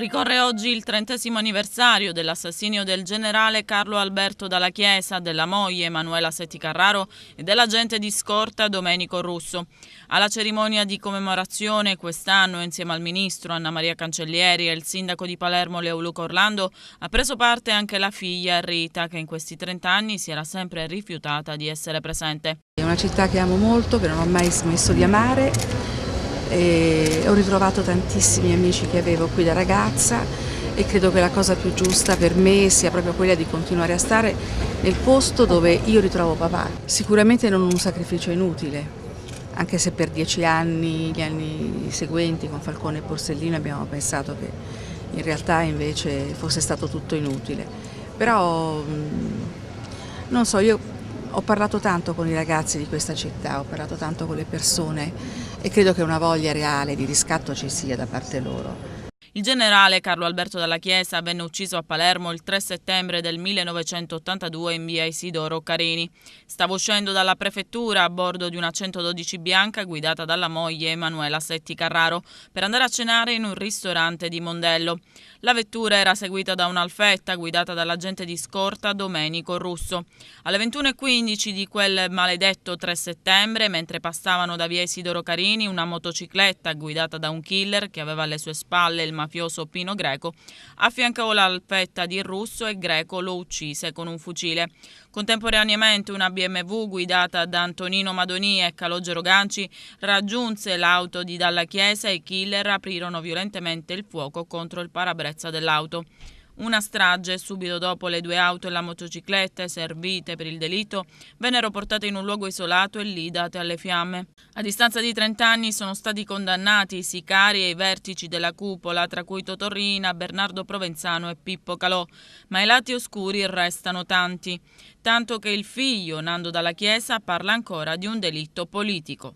Ricorre oggi il 30° anniversario dell'assassinio del generale Carlo Alberto Dalla Chiesa, della moglie Emanuela Setti Carraro e dell'agente di scorta Domenico Russo. Alla cerimonia di commemorazione quest'anno, insieme al ministro Anna Maria Cancellieri e il sindaco di Palermo Leoluca Orlando, ha preso parte anche la figlia Rita, che in questi 30 anni si era sempre rifiutata di essere presente. È una città che amo molto, che non ho mai smesso di amare. E ho ritrovato tantissimi amici che avevo qui da ragazza e credo che la cosa più giusta per me sia proprio quella di continuare a stare nel posto dove io ritrovo papà. Sicuramente non un sacrificio inutile, anche se per 10 anni, gli anni seguenti con Falcone e Borsellino abbiamo pensato che in realtà invece fosse stato tutto inutile. Però non so, io ho parlato tanto con i ragazzi di questa città, ho parlato tanto con le persone e credo che una voglia reale di riscatto ci sia da parte loro. Il generale Carlo Alberto Dalla Chiesa venne ucciso a Palermo il 3 settembre del 1982 in via Isidoro Carini. Stava uscendo dalla prefettura a bordo di una 112 bianca guidata dalla moglie Emanuela Setti Carraro per andare a cenare in un ristorante di Mondello. La vettura era seguita da un'Alfetta guidata dall'agente di scorta Domenico Russo. Alle 21:15 di quel maledetto 3 settembre, mentre passavano da via Isidoro Carini, una motocicletta guidata da un killer che aveva alle sue spalle il mafioso Pino Greco affiancò l'Alfetta di Russo e Greco lo uccise con un fucile. Contemporaneamente una BMW guidata da Antonino Madoni e Calogero Ganci raggiunse l'auto di Dalla Chiesa e i killer aprirono violentemente il fuoco contro il parabrezza dell'auto. Una strage, subito dopo le due auto e la motocicletta servite per il delitto, vennero portate in un luogo isolato e lì date alle fiamme. A distanza di 30 anni sono stati condannati i sicari e i vertici della cupola, tra cui Totò Riina, Bernardo Provenzano e Pippo Calò, ma i lati oscuri restano tanti, tanto che il figlio, Nando Dalla Chiesa, parla ancora di un delitto politico.